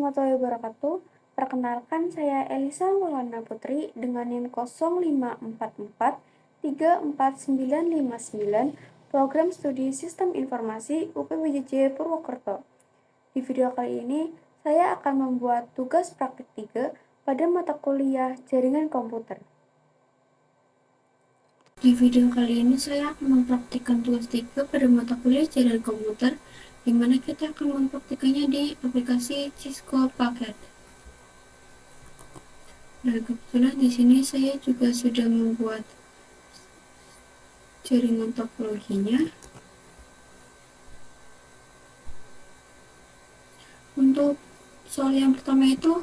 warahmatullahi wabarakatuh. Perkenalkan, saya Elisa Maulana Putri dengan NIM 0544349959, Program Studi Sistem Informasi UPWJJ Purwokerto. Di video kali ini, saya akan membuat tugas praktik 3 pada mata kuliah Jaringan Komputer. Di video kali ini saya akan mempraktikkan tugas 3 pada mata kuliah Jaringan Komputer, di mana kita akan mempraktikannya di aplikasi Cisco Packet. Dan kebetulan di sini saya juga sudah membuat jaringan topologinya. Untuk soal yang pertama itu,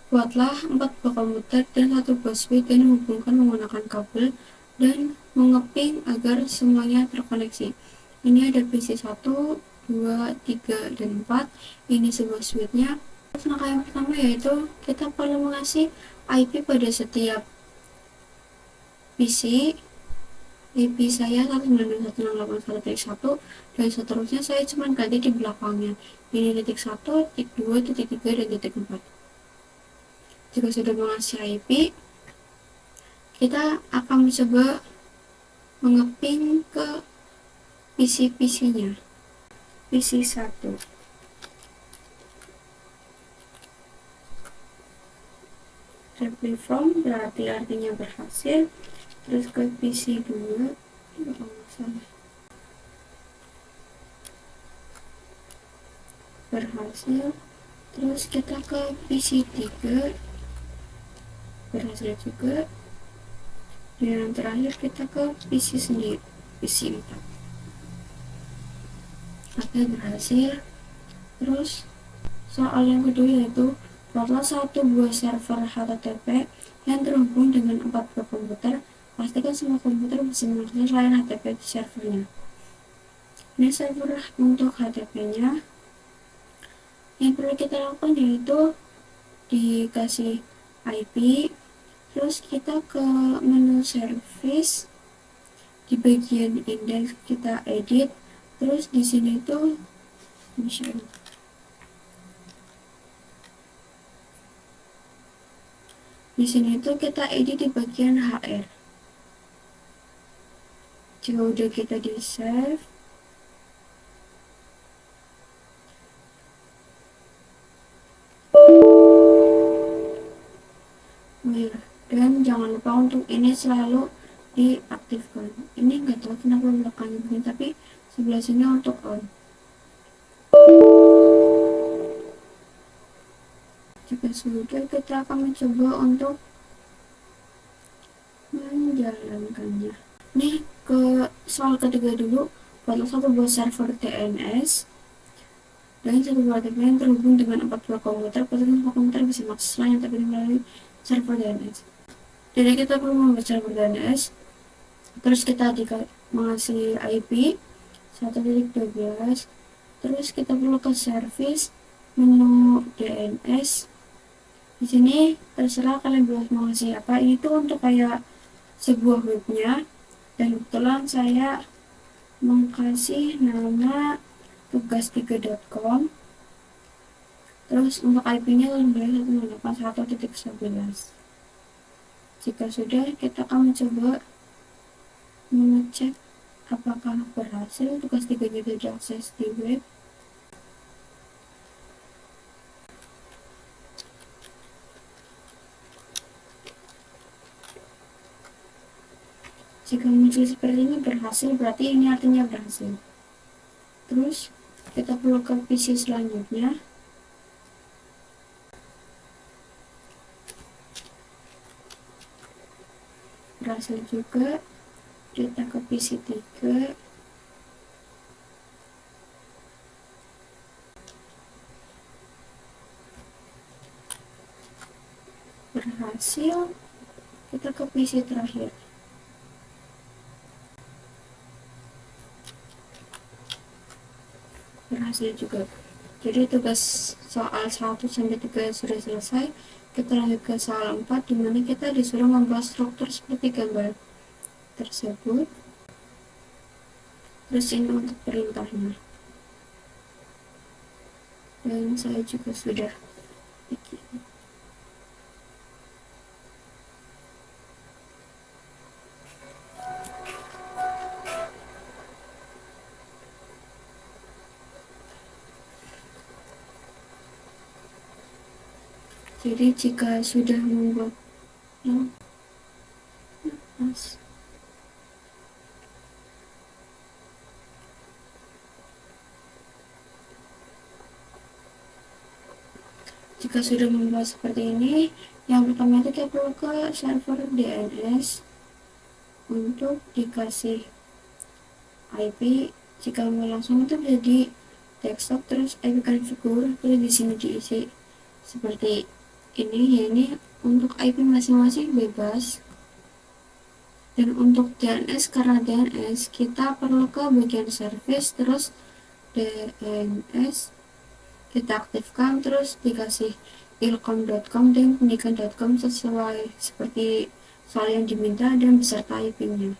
buatlah 4 buah komputer dan 1 buah switch dan hubungkan menggunakan kabel dan mengeping agar semuanya terkoneksi. Ini ada PC 1, 2, 3, dan 4. Ini sebuah switchnya. Langkah yang pertama yaitu kita perlu mengasih IP pada setiap PC. IP saya 192.168.1 dan seterusnya saya cuma ganti di belakangnya. Ini titik 1, titik 2, titik 3, dan titik 4. Jika sudah mengasih IP, kita akan mencoba mengeping ke PC-nya. PC 1. Reply from berarti artinya berhasil. Terus ke PC 2 berhasil. Terus kita ke PC 3 berhasil juga. Dan yang terakhir kita ke PC sendiri, PC 4. Oke, berhasil. Terus soal yang kedua yaitu buatlah 1 buah server HTTP yang terhubung dengan 4 buah komputer. Pastikan semua komputer bisa mengakses layanan HTTP di servernya. Ini server untuk HTTP-nya. Yang perlu kita lakukan yaitu dikasih IP, terus kita ke menu service, di bagian index kita edit, terus di sini tuh kita edit di bagian HR. Jika udah kita di save, dan jangan lupa untuk ini selalu diaktifkan. Ini nggak tahu kenapa belakangnya begini, tapi sebelah sini untuk on. Jika sudah, kita akan mencoba untuk menjalankannya. Nih, ke soal ketiga dulu. Buatlah 1 buah server DNS dan 1 buah HTTP yang terhubung dengan 4 buah komputer. Pastikan semua komputer bisa mengakses layanan HTTP melalui server DNS. Jadi kita perlu membuat server DNS. Terus kita mengasih IP 1.12. Terus kita perlu ke service, menu DNS. Di sini terserah kalian boleh mengasih apa. Ini tuh untuk kayak sebuah webnya, dan kebetulan saya mengkasih nama tugas3.com. terus untuk IP-nya 191.11. Jika sudah, kita akan mencoba mengecek apakah berhasil tugas 3-nya bisa diakses di web. Jika muncul seperti ini berhasil, berarti ini artinya berhasil. Terus kita perlu ke PC selanjutnya. Berhasil juga. Kita ke PC 3. Berhasil. Kita ke PC terakhir. Berhasil juga. Jadi tugas soal 1-3 sudah selesai. Kita lanjut ke soal 4, dimana kita disuruh membuat struktur seperti gambar tersebut. Terus ini untuk perintahnya, dan saya juga sudah begini. Jadi jika sudah membuat jika sudah membuat seperti ini, yang pertama itu kita perlu ke server DNS untuk dikasih IP. Jika mau langsung itu bisa di desktop, terus IP configure, terus di sini diisi seperti ini. Ya, ini untuk IP masing-masing bebas. Dan untuk DNS, karena DNS kita perlu ke bagian service, terus DNS kita aktifkan, terus dikasih ilkom.com dan pendidikan.com sesuai seperti soal yang diminta dan beserta IP-nya.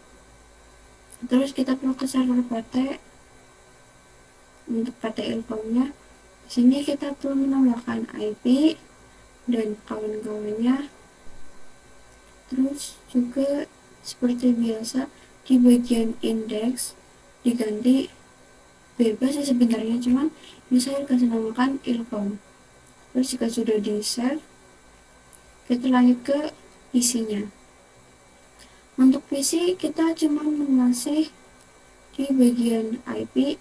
Terus kita perlu ke server PT. Untuk PT ilkomnya, di sini kita perlu menambahkan IP dan kawan-kawannya. Terus juga seperti biasa di bagian indeks diganti bebas sih sebenarnya, cuman ini saya kasih namakan ilkom. Terus jika sudah di save, kita lanjut ke PC-nya. Untuk PC kita cuma mengasih di bagian IP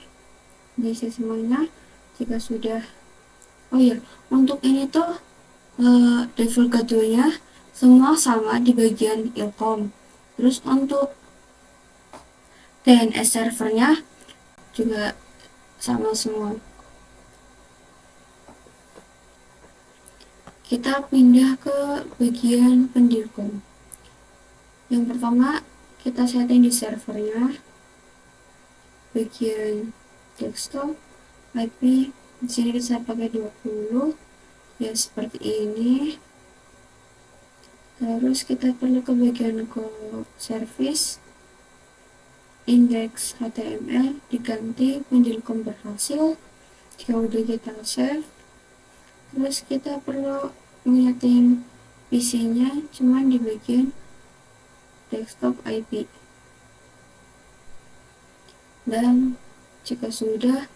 diisi semuanya. Jika sudah, oh ya, untuk ini tuh default gadunya semua sama di bagian ilkom. Terus untuk DNS servernya juga sama semua. Kita pindah ke bagian pendirkom. Yang pertama kita setting di servernya, bagian desktop, IP. Di sini kita pakai 20 ya, seperti ini. Terus kita perlu ke bagian service, index HTML diganti pendirkom berhasil. Jika udah kita save, terus kita perlu menyeting PC-nya cuman di bagian desktop IP. Dan jika sudah,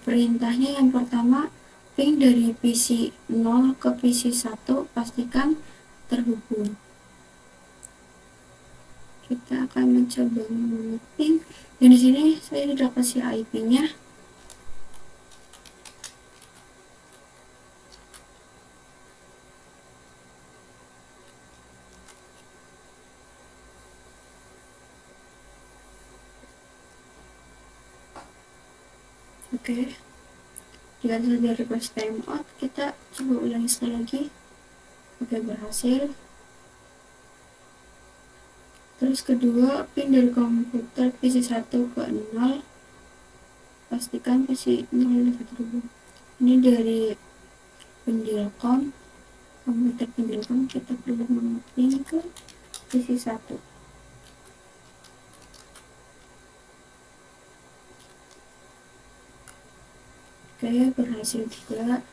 perintahnya yang pertama, ping dari PC 0 ke PC 1 pastikan terhubung. Kita akan mencoba mengeping, dan di sini saya sudah kasih IP-nya. Oke, jika sudah request timeout, kita coba ulangi sekali lagi. Oke, berhasil. Terus kedua, pin dari komputer PC 1 ke 0, pastikan PC 0 terhubung. Ini dari pendirkom, komputer pendirkom, kita perlu mengeping ke PC 1. Oke, berhasil juga.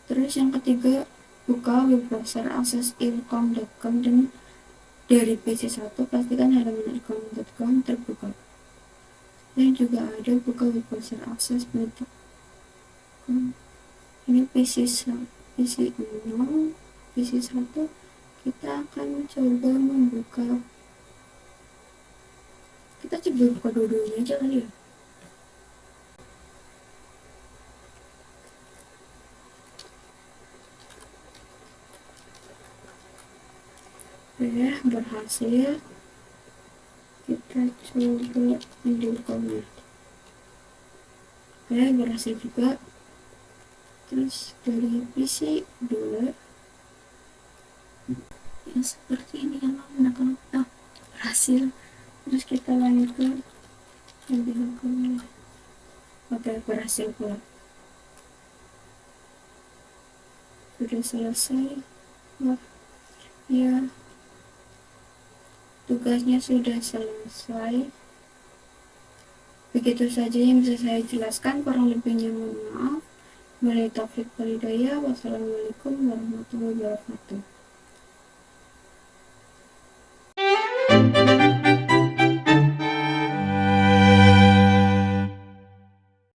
Terus yang ketiga, buka web browser akses ilkom.com, dan dari PC 1 pastikan halaman ilkom.com terbuka. Dan juga ada buka web browser akses med.com. Ini PC 0, PC 1. Kita akan coba membuka, kita coba buka dua-duanya aja kali ya. Oke, berhasil. Kita coba pendirkomnya. Oke, berhasil juga. Terus dari PC 2 yang seperti ini, yang menekan berhasil. Terus kita lanjut ke pendirkomnya. Oke, berhasil pula. Sudah selesai. Wah, ya, tugasnya sudah selesai. Begitu saja yang bisa saya jelaskan, kurang lebihnya mohon maaf. Wabillahi taufiq walhidayah. Wassalamualaikum warahmatullahi wabarakatuh.